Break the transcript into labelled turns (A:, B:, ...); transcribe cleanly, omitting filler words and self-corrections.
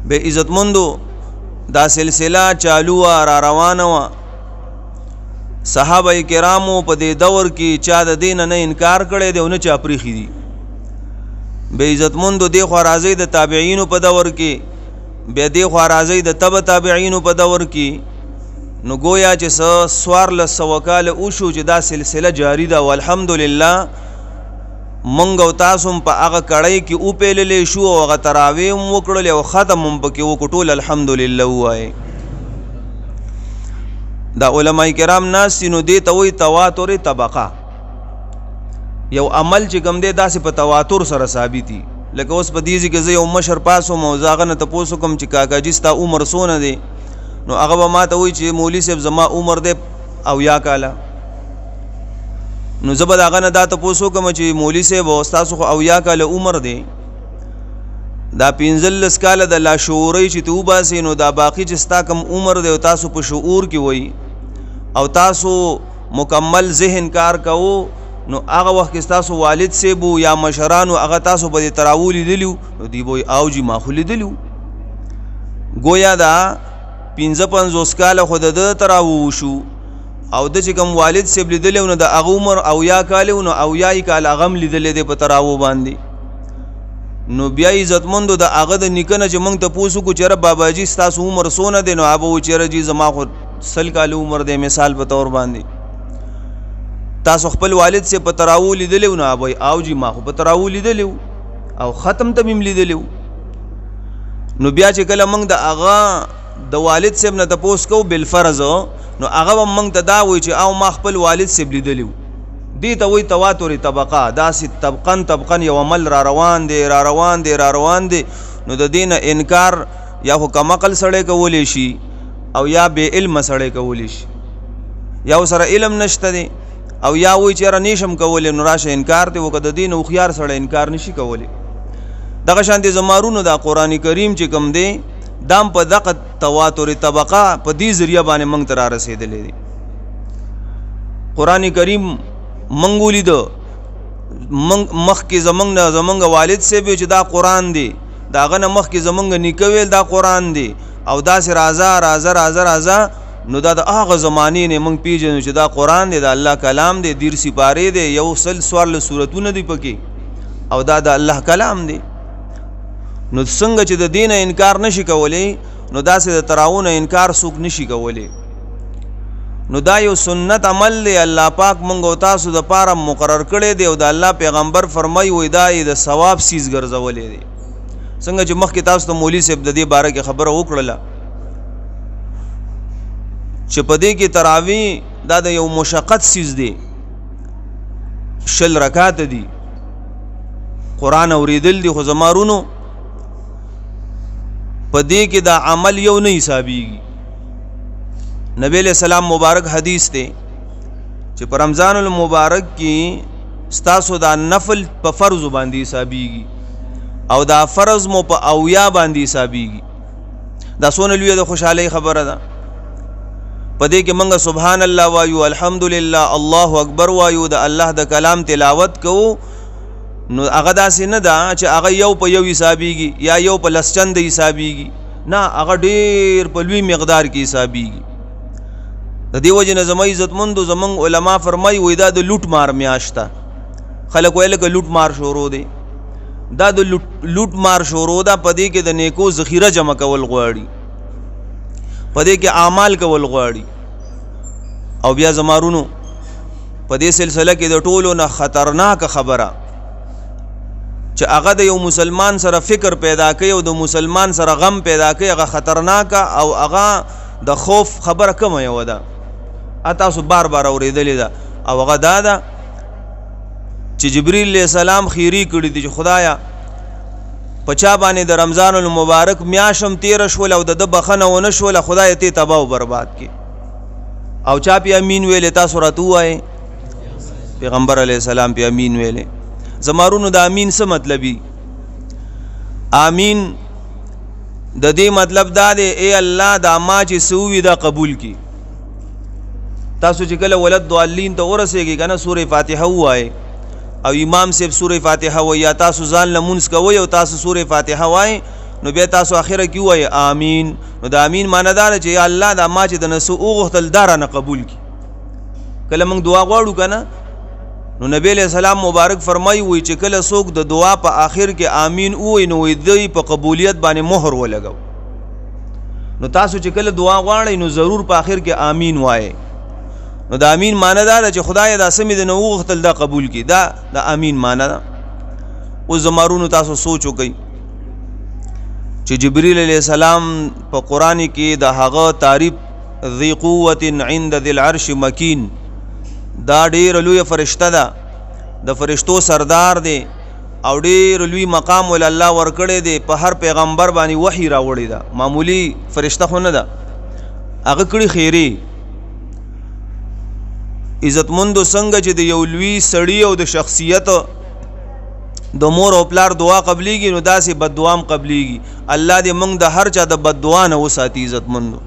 A: به عزتمندو دا سلسله چالو را روانه وا صحابه کرامو په دې دور کې چا د دین نه انکار کړي دی او نه چا پریخي دي به عزتمندو دی خو راځي د تابعین په دور کې به دی خو راځي د تبع تابعین په دور کې نو گویا چې سوار له سوکاله او شو چې دا سلسله جاری ده والحمدلله مونږ او تاسو په هغه کړای کې او پیللې شو او هغه تراوی وکړل او ختم هم پکې وکټول الحمدلله وای دا علماء کرام ناس نو دې ته وی تواتر طبقه یو عمل چې کوم دی داسې په تواتر سره ثابتي لکه اوس په دې کې زه یو مشر پاسو موزاغه نه تاسو کوم چې کاکاجي ستا عمر سونه دی نو هغه ما ته وی چې مولوی صاحب زما عمر دی او یا کاله نو زبد هغه نه دا تاسو کوم چې مولوی صاحب او تاسو خو او یا کاله عمر دی دا 15 کاله د لا شعوري چې توبه سي نو دا باقی چې ستا کم عمر دی او تاسو په شعور کې وای او تاسو مکمل ذهن کار کوو نو هغه وخت کې تاسو والد سیبو یا مشرانو هغه تاسو په تراول لیدلو نو دی وای اوجی ما خو لیدلو گویا دا 55 کاله خود د تراو شو او د چې کوم والد سیب لیدلو نو د هغه عمر او یا کاله نو او یا کاله غم لیدلې د په تراو باندې نو بیا عزتمندو د هغه د نکنه چې موږ ته پوسو کو چېر باباجي تاسو عمر سونه دي نو ابو چېر جی زما خو سل کال عمر د مثال په تور باندې تاسو خپل والد سے په تراو لیدلو نو ابو او جی ما خو په تراو لیدلو او ختم تمیم لیدلو نو بیا چې کله موږ د هغه د والد سیب نه تپوس کو بالفرض نو هغه موږ ته دا وای چې او ما خپل والد سیب لیدلو دی ته وی تواتر طبقه دا ست طبقن یو عمل را روان دي نو د دین انکار یا خو کم عقل سره کولې شي او یا به علم سره کولې شي یا سره علم نشته دي او یا وی چې را نشم کولې نو راشه انکار ته وکړه د دین او خيار سره انکار نشي کولې دغه شان دي زمارونو د قران کریم چې کم دي دام په دغه تواتر طبقه په دې ذریعہ باندې موږ تر رسیدلې دي قران کریم منګولی دو مخ کې زمنګ والد سے به چې دا قران دی داغه مخ کې زمنګ نیکویل دا قران دی او دا سر رازا نو دا د هغه زمانی نه موږ پیژنو چې دا قران دی دا الله کلام دی دیر سپاره دی یو سل سوال سورتونه دی پکې او دا د الله کلام دی نو څنګه چې د دین انکار نشي کولای نو دا سه د تراون انکار څوک نشي کولای نو دا یو سنت عمل دی الله پاک مونږ او تاسو د پاره مقرر کړی دی او د الله پیغمبر فرمایي وای دا د ثواب سیز ګرځولې دی څنګه چې مخکې تاسو ته مولوی صاحب د دې باره کې خبره وکړه چې په دې کې تراوی دا د یو مشقت سیز دی شل رکعات دي قران اوریدل دي خو زمارونو په دې کې دا عمل یو نه حسابيږي نبی علیہ السلام مبارک حدیث ته چې پر رمضان المبارک کې ستاسو دا نفل په فرض باندې حسابيږي او دا فرض مو په اویا باندې حسابيږي دا سونه لوی د خوشحالي خبره ده پدې کې منګه سبحان الله وایو الحمدلله الله اکبر وایو د الله د کلام تلاوت کوو نو هغه داسې نه ده چې هغه یو په یو حسابيږي یا یو په لسچند حسابيږي نه هغه ډېر په لوی مقدار کې حسابيږي د دیو جن زمای عزتمندو زمنګ علما فرمای وای دا د لوټ مار میاشتا خلک ویل ک لوټ مار شروع دی دا د لوټ مار شروع دا پدې کې د نیکو ذخیره جمع کول غواړي پدې کې اعمال کول غواړي او بیا زمارونو پدې سلسله کې د ټولو نه خطرناک خبره چې هغه د یو مسلمان سره فکر پیدا کوي او د مسلمان سره غم پیدا کوي هغه خطرناک او هغه د خوف خبره کوم یو ده تاسو بار اوریدلې ده او هغه دا چې جبرئیل علیہ السلام خیری کړی دی چې خدایا پچا باندې د رمضان المبارک میاشم 13 شول او د بخنه ونه شول خدای ته تباہ او برباد کی او چا پی امین ویل تاسو راتو وای پیغمبر علیہ السلام پی امین ویل زمارونو د امین څه مطلبي امین د دې مطلب دا دی اے الله دا ما چې سووي دا قبول کی تاسو چې کله ولد ضالین ته ورسېږي کنه سوره فاتحه وای او امام صاحب سوره فاتحه وای یا تاسو ځان لمونځ کوی او تاسو سوره فاتحه وای نو بیا تاسو اخره کې وای امین. نو د امین معنی دا چې یا الله دا ما چې د نسو اوغتل دار نه قبول کی. کله موږ دعا غواړو کنه نو نبی علیہ السلام مبارک فرمایي وي چې کله څوک د دعا په آخر کې امین وای نو دوی په قبولیت باندې مهر ولګو. نو تاسو چې کله دعا غواړئ نو ضرور په آخر کې امین وای. نو د امین معنی دا چې خدای دا سمې د نو غختل دا قبول کی. دا د امین معنی دا. او زمارونو تاسو سوچ وکئ چې جبرئیل علیہ السلام په قران کې د هغه تعریف ذی قوت عند ذی العرش مکین دا ډیر لوی فرشتہ ده د فرشتو سردار دی او ډیر لوی مقام ول الله ورکړی دی په هر پیغمبر باندې وحی راوړی دا معمولی فرشتہ خو نه ده هغه کړي خیری عزتمند څنګه چې د یو لوی سړی او د شخصیت د مور او پلار دعا قبليږي نو داسې بد دعام قبليږي. الله دې موږ د هر چا د بد دعا نه وساتي عزتمندو.